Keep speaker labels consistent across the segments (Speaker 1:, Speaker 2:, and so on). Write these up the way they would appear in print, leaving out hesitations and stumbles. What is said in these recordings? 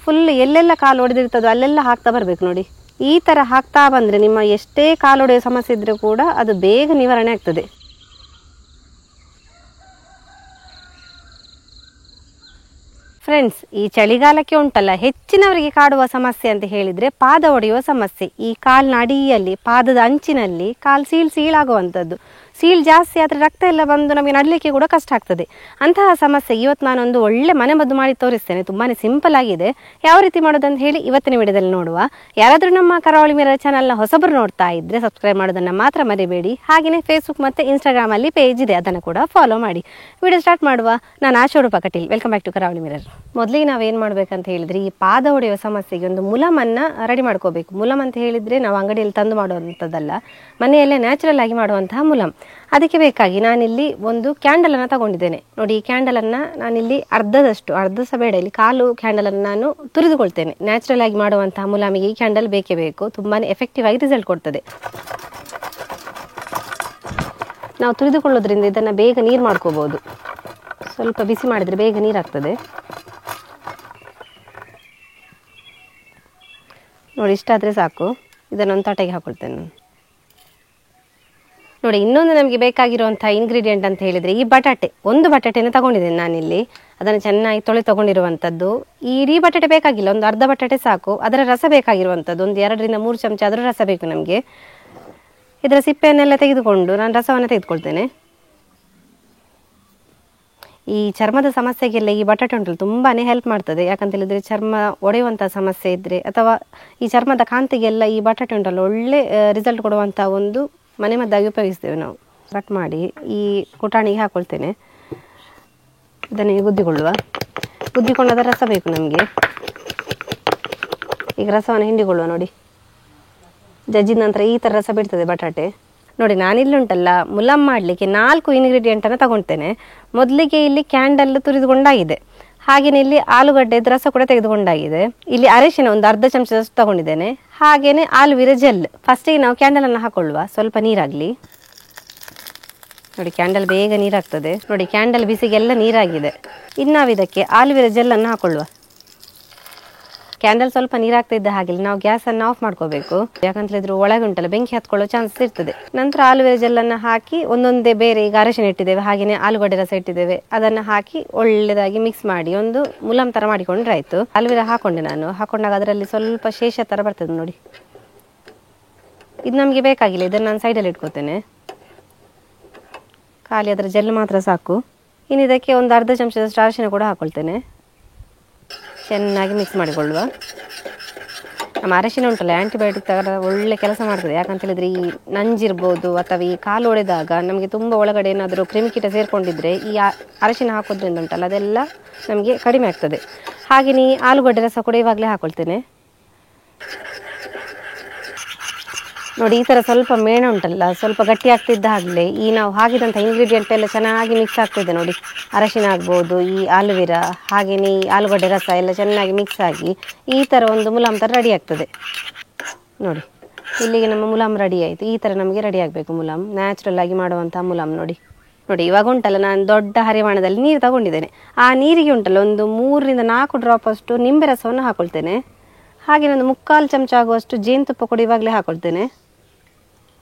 Speaker 1: Full ಎಲ್ಲೆಲ್ಲ ಕಾಲು ಹೊಡೆದಿರ್ತದೋ ಅಲ್ಲೆಲ್ಲ ಹಾಕ್ತಾ ಬರಬೇಕು ನೋಡಿ. ಈ ಥರ ಹಾಕ್ತಾ ಬಂದರೆ ನಿಮ್ಮ ಎಷ್ಟೇ ಕಾಲು ಹೊಡೆಯೋ ಸಮಸ್ಯೆ ಇದ್ದರೂ ಕೂಡ ಅದು ಬೇಗ ನಿವಾರಣೆ ಆಗ್ತದೆ. ಫ್ರೆಂಡ್ಸ್, ಈ ಚಳಿಗಾಲಕ್ಕೆ ಉಂಟಲ್ಲ ಹೆಚ್ಚಿನವರಿಗೆ ಕಾಡುವ ಸಮಸ್ಯೆ ಅಂತ ಹೇಳಿದರೆ ಪಾದ ಒಡೆಯುವ ಸಮಸ್ಯೆ. ಈ ಕಾಲಿನ ಅಡಿಯಲ್ಲಿ ಪಾದದ ಅಂಚಿನಲ್ಲಿ ಕಾಲು ಸೀಳಾಗುವಂಥದ್ದು. ಸೀಳು ಜಾಸ್ತಿ ಆದರೆ ರಕ್ತ ಎಲ್ಲ ಬಂದು ನಮಗೆ ನಡಲಿಕ್ಕೆ ಕೂಡ ಕಷ್ಟ ಆಗ್ತದೆ. ಅಂತಹ ಸಮಸ್ಯೆ ಇವತ್ತು ನಾನೊಂದು ಒಳ್ಳೆ ಮನೆಮದ್ದು ಮಾಡಿ ತೋರಿಸ್ತೇನೆ. ತುಂಬಾ ಸಿಂಪಲ್ ಆಗಿದೆ. ಯಾವ ರೀತಿ ಮಾಡೋದಂತ ಹೇಳಿ ಇವತ್ತಿನ ವಿಡಿಯೋದಲ್ಲಿ ನೋಡುವ. ಯಾರಾದರೂ ನಮ್ಮ ಕರಾವಳಿ ಮಿರರ್ ಚಾನಲ್ನ ಹೊಸಬರು ನೋಡ್ತಾ ಇದ್ದರೆ ಸಬ್ಸ್ಕ್ರೈಬ್ ಮಾಡೋದನ್ನು ಮಾತ್ರ ಮರಿಬೇಡಿ. ಹಾಗೆಯೇ ಫೇಸ್ಬುಕ್ ಮತ್ತು ಇನ್ಸ್ಟಾಗ್ರಾಮಲ್ಲಿ ಪೇಜ್ ಇದೆ, ಅದನ್ನು ಕೂಡ ಫಾಲೋ ಮಾಡಿ. ವಿಡಿಯೋ ಸ್ಟಾರ್ಟ್ ಮಾಡುವ. ನಾನು ಆಶೋರೂಪ ಕಟೀಲ್. ವೆಲ್ಕಮ್ ಬ್ಯಾಕ್ ಟು ಕರಾವಳಿ ಮಿರರ್. ಮೊದಲಿಗೆ ನಾವೇನು ಮಾಡಬೇಕಂತ ಹೇಳಿದರೆ ಈ ಪಾದ ಹೊಡೆಯುವ ಸಮಸ್ಯೆಗೆ ಒಂದು ಮುಲಾಮನ್ನು ರೆಡಿ ಮಾಡ್ಕೋಬೇಕು. ಮುಲಾಮ್ ಅಂತ ಹೇಳಿದರೆ ನಾವು ಅಂಗಡಿಯಲ್ಲಿ ತಂದು ಮಾಡುವಂಥದ್ದಲ್ಲ, ಮನೆಯಲ್ಲೇ ನ್ಯಾಚುರಲ್ ಆಗಿ ಮಾಡುವಂತಹ ಮುಲಾಮ್. ಅದಕ್ಕೆ ಬೇಕಾಗಿ ನಾನಿಲ್ಲಿ ಒಂದು ಕ್ಯಾಂಡಲನ್ನು ತಗೊಂಡಿದ್ದೇನೆ ನೋಡಿ. ಈ ಕ್ಯಾಂಡಲನ್ನು ನಾನಿಲ್ಲಿ ಅರ್ಧ ಸಹ ಬೇಡ, ಇಲ್ಲಿ ಕಾಲು ಕ್ಯಾಂಡಲನ್ನು ನಾನು ತುರಿದುಕೊಳ್ತೇನೆ. ನ್ಯಾಚುರಲ್ ಆಗಿ ಮಾಡುವಂತಹ ಮುಲಾಮಿಗೆ ಈ ಕ್ಯಾಂಡಲ್ ಬೇಕೇ ಬೇಕು. ತುಂಬಾ ಎಫೆಕ್ಟಿವ್ ಆಗಿ ರಿಸಲ್ಟ್ ಕೊಡ್ತದೆ. ನಾವು ತುರಿದುಕೊಳ್ಳೋದ್ರಿಂದ ಇದನ್ನು ಬೇಗ ನೀರು ಮಾಡ್ಕೋಬಹುದು. ಸ್ವಲ್ಪ ಬಿಸಿ ಮಾಡಿದರೆ ಬೇಗ ನೀರಾಗ್ತದೆ ನೋಡಿ. ಇಷ್ಟಾದರೆ ಸಾಕು. ಇದನ್ನೊಂದು ತಟ್ಟೆಗೆ ಹಾಕೊಳ್ತೇನೆ ನಾನು ನೋಡಿ. ಇನ್ನೊಂದು ನಮಗೆ ಬೇಕಾಗಿರುವಂಥ ಇಂಗ್ರೀಡಿಯೆಂಟ್ ಅಂತ ಹೇಳಿದರೆ ಈ ಒಂದು ಬಟಾಟೆನ ತಗೊಂಡಿದ್ದೇನೆ ನಾನಿಲ್ಲಿ. ಅದನ್ನು ಚೆನ್ನಾಗಿ ತಗೊಂಡಿರುವಂಥದ್ದು. ಈ ಇಡೀ ಬಟಾಟೆ ಬೇಕಾಗಿಲ್ಲ, ಒಂದು ಅರ್ಧ ಬಟಾಟೆ ಸಾಕು. ಅದರ ರಸ ಬೇಕಾಗಿರುವಂಥದ್ದು ಒಂದು 2 ರಿಂದ 3 ಚಮಚ ಅದರ ರಸ ಬೇಕು ನಮಗೆ. ಇದರ ಸಿಪ್ಪೆಯನ್ನೆಲ್ಲ ತೆಗೆದುಕೊಂಡು ನಾನು ರಸವನ್ನು ತೆಗೆದುಕೊಳ್ತೇನೆ. ಈ ಚರ್ಮದ ಸಮಸ್ಯೆಗೆಲ್ಲ ಈ ಬಟಾಟೆ ಉಂಟಲ್ಲ ತುಂಬಾ ಹೆಲ್ಪ್ ಮಾಡ್ತದೆ. ಯಾಕಂತ ಹೇಳಿದರೆ ಚರ್ಮ ಒಡೆಯುವಂಥ ಸಮಸ್ಯೆ ಇದ್ದರೆ ಅಥವಾ ಈ ಚರ್ಮದ ಕಾಂತಿಗೆಲ್ಲ ಈ ಬಟಾಟೆ ಉಂಟಲ್ಲ ಒಳ್ಳೆ ರಿಸಲ್ಟ್ ಕೊಡುವಂಥ ಒಂದು ಮನೆಮದ್ದಾಗಿ ಉಪಯೋಗಿಸ್ತೇವೆ ನಾವು. ಕಟ್ ಮಾಡಿ ಈ ಕುಟಾಣಿಗೆ ಹಾಕೊಳ್ತೇನೆ. ಇದನ್ನು ಗುದ್ದಿಕೊಂಡು ಅದರ ರಸ ಬೇಕು ನಮಗೆ. ಈಗ ರಸವನ್ನು ಹಿಂಡಿಕೊಳ್ಳುವ ನೋಡಿ. ಜಜ್ಜಿದ ನಂತರ ಈ ಥರ ರಸ ಬಿಡ್ತದೆ ಬಟಾಟೆ ನೋಡಿ. ನಾನಿಲ್ಲಿ ಉಂಟಲ್ಲ ಮುಲಾಮ್ ಮಾಡಲಿಕ್ಕೆ 4 ಇಂಗ್ರೀಡಿಯೆಂಟನ್ನು ತಗೊಳ್ತೇನೆ. ಮೊದಲಿಗೆ ಇಲ್ಲಿ ಕ್ಯಾಂಡಲ್ ತುರಿದುಕೊಂಡಾಗಿದೆ. ಹಾಗೆಯೇ ಇಲ್ಲಿ ಆಲೂಗಡ್ಡೆದ ರಸ ಕೂಡ ತೆಗೆದುಕೊಂಡಾಗಿದೆ. ಇಲ್ಲಿ ಅರಿಶಿನ ಒಂದು ಅರ್ಧ ಚಮಚದಷ್ಟು ತಗೊಂಡಿದ್ದೇನೆ. ಹಾಗೆಯೇ ಆಲೂವಿರ ಜೆಲ್. ಫಸ್ಟಿಗೆ ನಾವು ಕ್ಯಾಂಡಲನ್ನು ಹಾಕೊಳ್ಳುವ. ಸ್ವಲ್ಪ ನೀರಾಗಲಿ ನೋಡಿ. ಕ್ಯಾಂಡಲ್ ಬೇಗ ನೀರಾಗ್ತದೆ ನೋಡಿ. ಕ್ಯಾಂಡಲ್ ಬಿಸಿಗೆಲ್ಲ ನೀರಾಗಿದೆ. ಇನ್ನು ನಾವು ಇದಕ್ಕೆ ಆಲೂವಿರ ಜೆಲ್ಲನ್ನು ಹಾಕೊಳ್ಳುವ. ಕ್ಯಾಂಡಲ್ ಸ್ವಲ್ಪ ನೀರಾಗ್ತಾ ಇದ್ದ ಹಾಗೆ ನಾವು ಗ್ಯಾಸನ್ನು ಆಫ್ ಮಾಡ್ಕೋಬೇಕು. ಯಾಕಂತ ಹೇಳಿದ್ರೆ ಒಳಗೆ ಉಂಟಲ್ಲ ಬೆಂಕಿ ಹತ್ಕೊಳ್ಳೋ ಚಾನ್ಸಸ್ ಇರ್ತದೆ. ನಂತರ ಆಲೂವಿರ ಜೆಲ್ಲನ್ನು ಹಾಕಿ ಒಂದೊಂದೇ ಬೇರೆ ಈಗ ಅರಿಶಿನ ಇಟ್ಟಿದ್ದೇವೆ, ಹಾಗೆಯೇ ಆಲೂಗಡ್ಡೆ ರಸ ಇಟ್ಟಿದ್ದೇವೆ, ಅದನ್ನು ಹಾಕಿ ಒಳ್ಳೆದಾಗಿ ಮಿಕ್ಸ್ ಮಾಡಿ ಒಂದು ಮುಲಾಮ್ ಥರ ಮಾಡಿಕೊಂಡ್ರೆ ಆಯಿತು. ಆಲೂವಿರ ಹಾಕೊಂಡೆ ನಾನು. ಹಾಕೊಂಡಾಗ ಅದರಲ್ಲಿ ಸ್ವಲ್ಪ ಶೇಷ ಥರ ಬರ್ತದೆ ನೋಡಿ. ಇದು ನಮಗೆ ಬೇಕಾಗಿಲ್ಲ, ಇದನ್ನು ನಾನು ಸೈಡಲ್ಲಿ ಇಟ್ಕೋತೇನೆ. ಖಾಲಿ ಅದರ ಜೆಲ್ ಮಾತ್ರ ಸಾಕು. ಇನ್ನು ಇದಕ್ಕೆ ಒಂದು ಅರ್ಧ ಚಮಚದಷ್ಟು ಅರಿಶಿನ ಕೂಡ ಹಾಕೊಳ್ತೇನೆ. ಚೆನ್ನಾಗಿ ಮಿಕ್ಸ್ ಮಾಡಿಕೊಳ್ಳುವ. ನಮ್ಮ ಅರಿಶಿನ ಉಂಟಲ್ಲ ಆ್ಯಂಟಿಬಯೋಟಿಕ್ ಥರ ಒಳ್ಳೆ ಕೆಲಸ ಮಾಡ್ತದೆ. ಯಾಕಂತ ಹೇಳಿದರೆ ಈ ನಂಜಿರ್ಬೋದು ಅಥವಾ ಈ ಕಾಲು ಹೊಡೆದಾಗ ನಮಗೆ ತುಂಬ ಒಳಗಡೆ ಏನಾದರೂ ಕ್ರಿಮಿಕೀಟ ಸೇರಿಕೊಂಡಿದ್ರೆ ಈ ಅರಿಶಿನ ಹಾಕೋದ್ರಿಂದ ಉಂಟಲ್ಲ ಅದೆಲ್ಲ ನಮಗೆ ಕಡಿಮೆ ಆಗ್ತದೆ. ಹಾಗೆಯೇ ಈ ಆಲೂಗಡ್ಡೆ ರಸ ಕೂಡ ಇವಾಗಲೇ ಹಾಕೊಳ್ತೇನೆ ನೋಡಿ. ಈ ಥರ ಸ್ವಲ್ಪ ಮೇಣ ಉಂಟಲ್ಲ ಸ್ವಲ್ಪ ಗಟ್ಟಿ ಆಗ್ತಿದ್ದಾಗಲೇ ಈ ನಾವು ಹಾಕಿದಂಥ ಇಂಗ್ರೀಡಿಯೆಂಟ್ ಎಲ್ಲ ಚೆನ್ನಾಗಿ ಮಿಕ್ಸ್ ಆಗ್ತಿದೆ ನೋಡಿ. ಅರಿಶಿನ ಆಗ್ಬೋದು, ಈ ಆಲೂವಿರ, ಹಾಗೆಯೇ ಈ ಆಲೂಗಡ್ಡೆ ರಸ ಎಲ್ಲ ಚೆನ್ನಾಗಿ ಮಿಕ್ಸ್ ಆಗಿ ಈ ಥರ ಒಂದು ಮುಲಾಮ್ ಥರ ರೆಡಿ ಆಗ್ತದೆ ನೋಡಿ. ಇಲ್ಲಿಗೆ ನಮ್ಮ ಮುಲಾಮ್ ರೆಡಿ ಆಯಿತು. ಈ ಥರ ನಮಗೆ ರೆಡಿ ಆಗಬೇಕು ಮುಲಾಮ್, ನ್ಯಾಚುರಲ್ ಆಗಿ ಮಾಡುವಂಥ ಮುಲಾಮ್ ನೋಡಿ. ಇವಾಗ ಉಂಟಲ್ಲ ನಾನು ದೊಡ್ಡ ಹರಿವಾಣದಲ್ಲಿ ನೀರು ತಗೊಂಡಿದ್ದೇನೆ. ಆ ನೀರಿಗೆ ಉಂಟಲ್ಲ ಒಂದು 3 ರಿಂದ 4 ಡ್ರಾಪ್ ಅಷ್ಟು ನಿಂಬೆ ರಸವನ್ನು ಹಾಕೊಳ್ತೇನೆ. ಹಾಗೆ ಒಂದು 3/4 ಚಮಚ ಆಗುವಷ್ಟು ಜೇನುತುಪ್ಪ ಕೂಡ ಇವಾಗಲೇ ಹಾಕೊಳ್ತೇನೆ.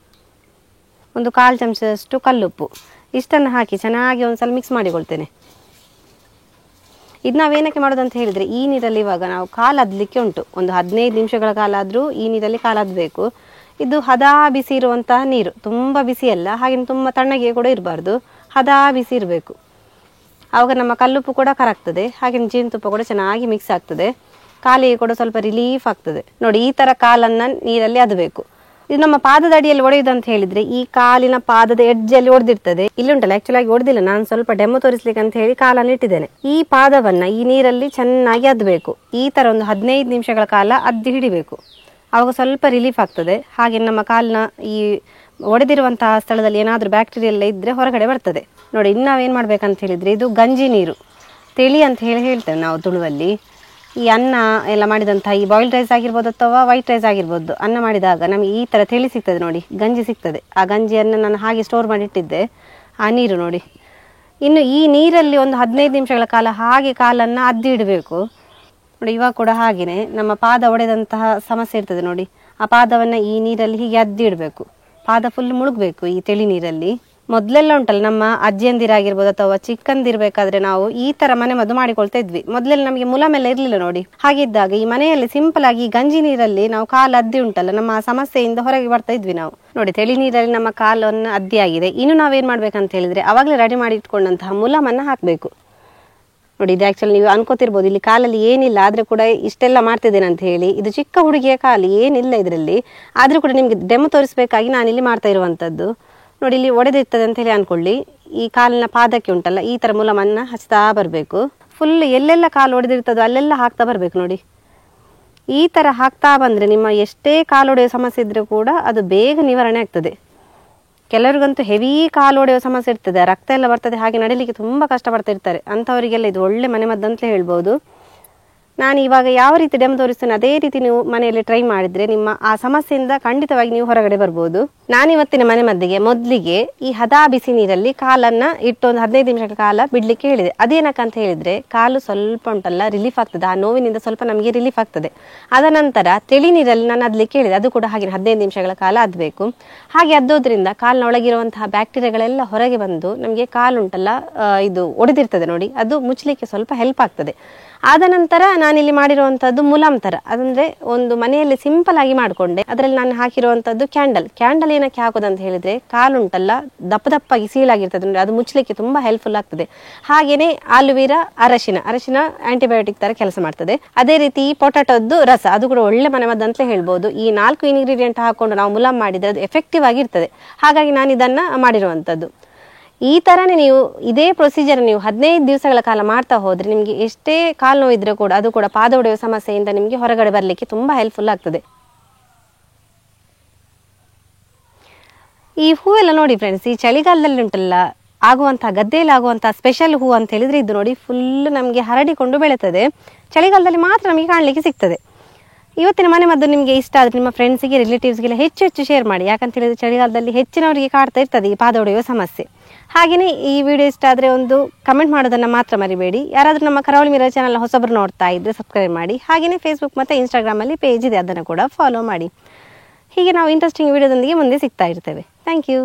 Speaker 1: ಒಂದು 1/4 ಚಮಚದಷ್ಟು ಕಲ್ಲುಪ್ಪು. ಇಷ್ಟನ್ನು ಹಾಕಿ ಚೆನ್ನಾಗಿ ಒಂದ್ಸಲ ಮಿಕ್ಸ್ ಮಾಡಿಕೊಳ್ತೇನೆ. ಇದು ನಾವೇನಕ್ಕೆ ಮಾಡೋದಂತ ಹೇಳಿದರೆ ಈ ನೀರಲ್ಲಿ ಇವಾಗ ನಾವು ಕಾಲದಲಿಕ್ಕೆ ಉಂಟು. ಒಂದು 15 ನಿಮಿಷಗಳ ಕಾಲ ಆದರೂ ಈ ನೀರಲ್ಲಿ ಕಾಲದಬೇಕು. ಇದು ಹದಾ ಬಿಸಿ ಇರುವಂತಹ ನೀರು, ತುಂಬ ಬಿಸಿ ಅಲ್ಲ, ಹಾಗೆ ತುಂಬ ತಣ್ಣಗೆ ಕೂಡ ಇರಬಾರ್ದು, ಹದಾ ಬಿಸಿ ಇರಬೇಕು. ಆವಾಗ ನಮ್ಮ ಕಲ್ಲುಪ್ಪು ಕೂಡ ಕರಗ್ತದೆ, ಹಾಗೆ ಜೇನುತುಪ್ಪ ಕೂಡ ಚೆನ್ನಾಗಿ ಮಿಕ್ಸ್ ಆಗ್ತದೆ. ಕಾಲಿಗೆ ಕೂಡ ಸ್ವಲ್ಪ ರಿಲೀಫ್ ಆಗ್ತದೆ ನೋಡಿ. ಈ ಥರ ಕಾಲನ್ನು ನೀರಲ್ಲಿ ಅದಬೇಕು. ಇದು ನಮ್ಮ ಪಾದದ ಅಡಿಯಲ್ಲಿ ಒಡೆಯುವುದಂತ ಹೇಳಿದ್ರೆ ಈ ಕಾಲಿನ ಪಾದದ ಎಡ್ಜಲ್ಲಿ ಒಡೆದಿರ್ತದೆ. ಇಲ್ಲಿ ಉಂಟಲ್ಲ ಆಕ್ಚುಲ್ ಆಗಿ ಒಡೆದಿಲ್ಲ, ನಾನು ಸ್ವಲ್ಪ ಡೆಮೋ ತೋರಿಸ್ಲಿಕ್ಕೆ ಅಂತ ಹೇಳಿ ಕಾಲನ್ನು ಇಟ್ಟಿದ್ದೇನೆ. ಈ ಪಾದವನ್ನ ಈ ನೀರಲ್ಲಿ ಚೆನ್ನಾಗಿ ಅದ್ದಬೇಕು. ಈ ತರ ಒಂದು 15 ನಿಮಿಷಗಳ ಕಾಲ ಅದ್ದಿ ಹಿಡಿಬೇಕು. ಆವಾಗ ಸ್ವಲ್ಪ ರಿಲೀಫ್ ಆಗ್ತದೆ. ಹಾಗೆ ನಮ್ಮ ಕಾಲಿನ ಈ ಒಡೆದಿರುವಂತಹ ಸ್ಥಳದಲ್ಲಿ ಏನಾದರೂ ಬ್ಯಾಕ್ಟೀರಿಯಾ ಎಲ್ಲ ಇದ್ರೆ ಹೊರಗಡೆ ಬರ್ತದೆ ನೋಡಿ. ಇನ್ನು ನಾವೇನು ಮಾಡ್ಬೇಕಂತ ಹೇಳಿದ್ರೆ ಇದು ಗಂಜಿ ನೀರು ತಿಳಿ ಅಂತ ಹೇಳ್ತೇವೆ ನಾವು ತುಳುವಲ್ಲಿ. ಈ ಅನ್ನ ಎಲ್ಲ ಮಾಡಿದಂಥ ಈ ಬಾಯ್ಲ್ಡ್ ರೈಸ್ ಆಗಿರ್ಬೋದು ಅಥವಾ ವೈಟ್ ರೈಸ್ ಆಗಿರ್ಬೋದು, ಅನ್ನ ಮಾಡಿದಾಗ ನಮಗೆ ಈ ಥರ ತಿಳಿ ಸಿಗ್ತದೆ ನೋಡಿ, ಗಂಜಿ ಸಿಗ್ತದೆ. ಆ ಗಂಜಿಯನ್ನು ನಾನು ಹಾಗೆ ಸ್ಟೋರ್ ಮಾಡಿ ಇಟ್ಟಿದ್ದೆ, ಆ ನೀರು ನೋಡಿ. ಇನ್ನು ಈ ನೀರಲ್ಲಿ ಒಂದು 15 ನಿಮಿಷಗಳ ಕಾಲ ಹಾಗೆ ಕಾಲನ್ನು ಅದ್ದಿ ಇಡಬೇಕು. ನೋಡಿ ಇವಾಗ ಕೂಡ ಹಾಗೆಯೇ ನಮ್ಮ ಪಾದ ಒಡೆದಂತಹ ಸಮಸ್ಯೆ ಇರ್ತದೆ ನೋಡಿ, ಆ ಪಾದವನ್ನು ಈ ನೀರಲ್ಲಿ ಹೀಗೆ ಅದ್ದಿ ಇಡಬೇಕು. ಪಾದ ಫುಲ್ ಮುಳುಗಬೇಕು ಈ ತೆಳಿ ನೀರಲ್ಲಿ. ಮೊದಲೆಲ್ಲ ಉಂಟಲ್ಲ ನಮ್ಮ ಅಜ್ಜಿಯಂದಿರಾಗಿರ್ಬೋದು ಅಥವಾ ಚಿಕ್ಕಂದಿರ್ಬೇಕಾದ್ರೆ ನಾವು ಈ ತರ ಮನೆ ಮದ್ದು ಮಾಡಿಕೊಳ್ತಾ ಇದ್ವಿ. ಮೊದಲೆಲ್ಲ ನಮಗೆ ಮುಲಾಮೆಲ್ಲ ಇರ್ಲಿಲ್ಲ ನೋಡಿ. ಹಾಗಿದ್ದಾಗ ಈ ಮನೆಯಲ್ಲಿ ಸಿಂಪಲ್ ಆಗಿ ಈ ಗಂಜಿ ನೀರಲ್ಲಿ ನಾವು ಕಾಲು ಅದ್ದಿ ಉಂಟಲ್ಲ, ನಮ್ಮ ಸಮಸ್ಯೆಯಿಂದ ಹೊರಗೆ ಬರ್ತಾ ಇದ್ವಿ ನಾವು. ನೋಡಿ ತೆಳಿ ನೀರಲ್ಲಿ ನಮ್ಮ ಕಾಲನ್ನು ಅದ್ದಿ ಆಗಿದೆ. ಇನ್ನು ನಾವೇನ್ ಮಾಡ್ಬೇಕಂತ ಹೇಳಿದ್ರೆ ಅವಾಗಲೇ ರೆಡಿ ಮಾಡಿ ಇಟ್ಕೊಂಡಂತಹ ಮುಲಾಮನ್ನ ಹಾಕ್ಬೇಕು. ನೋಡಿ ಇದು ಆಕ್ಚುಲಿ ನೀವು ಅನ್ಕೋತಿರ್ಬೋದು ಇಲ್ಲಿ ಕಾಲಲ್ಲಿ ಏನಿಲ್ಲ ಆದ್ರೆ ಕೂಡ ಇಷ್ಟೆಲ್ಲ ಮಾಡ್ತಿದ್ದೇನೆ ಅಂತ ಹೇಳಿ. ಇದು ಚಿಕ್ಕ ಹುಡುಗಿಯ ಕಾಲು, ಏನಿಲ್ಲ ಇದರಲ್ಲಿ, ಆದ್ರೂ ಕೂಡ ನಿಮ್ಗೆ ಡೆಮೋ ತೋರಿಸ್ಬೇಕಾಗಿ ನಾನಿಲ್ಲಿ ಮಾಡ್ತಾ ಇರುವಂತದ್ದು. ನೋಡಿ ಇಲ್ಲಿ ಒಡೆದಿರ್ತದೆ ಅಂತ ಹೇಳಿ ಅನ್ಕೊಳ್ಳಿ. ಈ ಕಾಲಿನ ಪಾದಕ್ಕೆ ಉಂಟಲ್ಲ ಈ ತರ ಮುಲಾಮನ್ನ ಹಚ್ತಾ ಬರಬೇಕು. ಫುಲ್ ಎಲ್ಲೆಲ್ಲ ಕಾಲು ಒಡೆದಿರ್ತದೋ ಅಲ್ಲೆಲ್ಲ ಹಾಕ್ತಾ ಬರ್ಬೇಕು. ನೋಡಿ ಈ ತರ ಹಾಕ್ತಾ ಬಂದ್ರೆ ನಿಮ್ಮ ಎಷ್ಟೇ ಕಾಲು ಒಡೆಯುವ ಸಮಸ್ಯೆ ಇದ್ರೆ ಕೂಡ ಅದು ಬೇಗ ನಿವಾರಣೆ ಆಗ್ತದೆ. ಕೆಲವರಿಗಂತೂ ಹೆವಿ ಕಾಲು ಒಡೆಯುವ ಸಮಸ್ಯೆ ಇರ್ತದೆ, ರಕ್ತ ಎಲ್ಲ ಬರ್ತದೆ, ಹಾಗೆ ನಡಿಲಿಕ್ಕೆ ತುಂಬಾ ಕಷ್ಟಪಡ್ತಾ ಇರ್ತಾರೆ. ಅಂಥವರಿಗೆಲ್ಲ ಇದು ಒಳ್ಳೆ ಮನೆ ಮದ್ದು ಅಂತಲೇ ಹೇಳ್ಬೋದು. ನಾನು ಇವಾಗ ಯಾವ ರೀತಿ ಡೆಮೋ ತೋರಿಸ್ತೇನೆ ಅದೇ ರೀತಿ ನೀವು ಮನೆಯಲ್ಲಿ ಟ್ರೈ ಮಾಡಿದ್ರೆ ನಿಮ್ಮ ಆ ಸಮಸ್ಯೆಯಿಂದ ಖಂಡಿತವಾಗಿ ನೀವು ಹೊರಗಡೆ ಬರ್ಬೋದು. ನಾನಿವತ್ತಿನ ಮನೆ ಮದ್ದಿಗೆ ಮೊದಲಿಗೆ ಈ ಹದಾ ಬಿಸಿ ನೀರಲ್ಲಿ ಕಾಲನ್ನ ಇಟ್ಟು ಒಂದು 15 ನಿಮಿಷಗಳ ಕಾಲ ಬಿಡ್ಲಿಕ್ಕೆ ಹೇಳಿದೆ. ಅದೇನಕ್ಕಂತ ಹೇಳಿದ್ರೆ ಕಾಲು ಸ್ವಲ್ಪ ಉಂಟಲ್ಲ ರಿಲೀಫ್ ಆಗ್ತದೆ, ಆ ನೋವಿನಿಂದ ಸ್ವಲ್ಪ ನಮಗೆ ರಿಲೀಫ್ ಆಗ್ತದೆ. ಅದ ನಂತರ ತೆಳಿ ನೀರಲ್ಲಿ ನಾನು ಅದ್ಲಿಕ್ಕೆ ಹೇಳಿದೆ, ಅದು ಕೂಡ ಹಾಗೆ 15 ನಿಮಿಷಗಳ ಕಾಲ ಅದ್ಬೇಕು. ಹಾಗೆ ಅದ್ದೋದ್ರಿಂದ ಕಾಲಿನ ಒಳಗಿರುವಂತಹ ಬ್ಯಾಕ್ಟೀರಿಯಾಗಳೆಲ್ಲ ಹೊರಗೆ ಬಂದು ನಮಗೆ ಕಾಲು ಉಂಟಲ್ಲ ಇದು ಒಡೆದಿರ್ತದೆ ನೋಡಿ, ಅದು ಮುಚ್ಚಲಿಕ್ಕೆ ಸ್ವಲ್ಪ ಹೆಲ್ಪ್ ಆಗ್ತದೆ. ಆದ ನಂತರ ನಾನಿಲ್ಲಿ ಮಾಡಿರುವಂತದ್ದು ಮುಲಾಮ್ ತರ, ಅದಂದ್ರೆ ಒಂದು ಮನೆಯಲ್ಲಿ ಸಿಂಪಲ್ ಆಗಿ ಮಾಡ್ಕೊಂಡೆ. ಅದರಲ್ಲಿ ನಾನು ಹಾಕಿರುವಂತದ್ದು ಕ್ಯಾಂಡಲ್ ಏನಕ್ಕೆ ಹಾಕೋದಂತ ಹೇಳಿದ್ರೆ ಕಾಲುಂಟಲ್ಲ ದಪ್ಪ ದಪ್ಪಾಗಿ ಸೀಲಾಗಿರ್ತದೆ ನೋಡಿ, ಅದು ಮುಚ್ಚಲಿಕ್ಕೆ ತುಂಬಾ ಹೆಲ್ಪ್ಫುಲ್ ಆಗ್ತದೆ. ಹಾಗೇನೆ ಆಲುವೀರಾ, ಅರಶಿನ ಆಂಟಿಬಯೋಟಿಕ್ ತರ ಕೆಲಸ ಮಾಡ್ತದೆ. ಅದೇ ರೀತಿ ಪೊಟಾಟೋದ್ದು ರಸ, ಅದು ಕೂಡ ಒಳ್ಳೆ ಮನೆ ಮದ್ದು ಅಂತಲೇ ಹೇಳ್ಬೋದು. ಈ 4 ಇಂಗ್ರೀಡಿಯೆಂಟ್ ಹಾಕೊಂಡು ನಾವು ಮುಲಾಮ್ ಮಾಡಿದ್ರೆ ಅದು ಎಫೆಕ್ಟಿವ್ ಆಗಿರ್ತದೆ. ಹಾಗಾಗಿ ನಾನು ಇದನ್ನ ಮಾಡಿರುವಂತದ್ದು. ಈ ತರನೇ ನೀವು ಇದೇ ಪ್ರೊಸೀಜರ್ ನೀವು 15 ದಿವಸಗಳ ಕಾಲ ಮಾಡ್ತಾ ಹೋದ್ರೆ ನಿಮ್ಗೆ ಎಷ್ಟೇ ಕಾಲು ನೋವು ಇದ್ರೆ ಕೂಡ ಅದು ಕೂಡ ಪಾದ ಒಡೆಯುವ ಸಮಸ್ಯೆಯಿಂದ ನಿಮ್ಗೆ ಹೊರಗಡೆ ಬರ್ಲಿಕ್ಕೆ ತುಂಬಾ ಹೆಲ್ಪ್ಫುಲ್ ಆಗ್ತದೆ. ಈ ಹೂವೆಲ್ಲ ನೋಡಿ ಫ್ರೆಂಡ್ಸ್, ಈ ಚಳಿಗಾಲದಲ್ಲಿ ಉಂಟಲ್ಲ ಆಗುವಂತಹ ಗದ್ದೆಯಲ್ಲಿ ಆಗುವಂತಹ ಸ್ಪೆಷಲ್ ಹೂ ಅಂತ ಹೇಳಿದ್ರೆ ಇದು ನೋಡಿ, ಫುಲ್ ನಮ್ಗೆ ಹರಡಿಕೊಂಡು ಬೆಳೆತದೆ. ಚಳಿಗಾಲದಲ್ಲಿ ಮಾತ್ರ ನಮಗೆ ಕಾಣಲಿಕ್ಕೆ ಸಿಗ್ತದೆ. ಇವತ್ತಿನ ಮನೆ ಮದ್ದು ನಿಮಗೆ ಇಷ್ಟ ಆದ್ರೆ ನಿಮ್ಮ ಫ್ರೆಂಡ್ಸ್ಗೆ ರಿಲೇಟಿವ್ಸ್ಗೆಲ್ಲ ಹೆಚ್ಚು ಶೇರ್ ಮಾಡಿ. ಯಾಕಂತ ಹೇಳಿದ್ರೆ ಚಳಿಗಾಲದಲ್ಲಿ ಹೆಚ್ಚಿನವರಿಗೆ ಕಾಡ್ತಾ ಇರ್ತದೆ ಈ ಪಾದ ಒಡೆಯುವ ಸಮಸ್ಯೆ. ಹಾಗೆಯೇ ಈ ವಿಡಿಯೋ ಇಷ್ಟ ಆದರೆ ಒಂದು ಕಮೆಂಟ್ ಮಾಡೋದನ್ನು ಮಾತ್ರ ಮರಿಬೇಡಿ. ಯಾರಾದರೂ ನಮ್ಮ ಕರಾವಳಿ ಮಿರರ್ ಚಾನಲ್ ಹೊಸಬರು ನೋಡ್ತಾ ಇದ್ರೆ ಸಬ್ಸ್ಕ್ರೈಬ್ ಮಾಡಿ. ಹಾಗೆಯೇ ಫೇಸ್ಬುಕ್ ಮತ್ತು ಇನ್ಸ್ಟಾಗ್ರಾಮಲ್ಲಿ ಪೇಜ್ ಇದೆ, ಅದನ್ನು ಕೂಡ ಫಾಲೋ ಮಾಡಿ. ಹೀಗೆ ನಾವು ಇಂಟ್ರೆಸ್ಟಿಂಗ್ ವಿಡಿಯೋದೊಂದಿಗೆ ಮುಂದೆ ಸಿಗ್ತಾ ಇರ್ತೇವೆ. Thank you.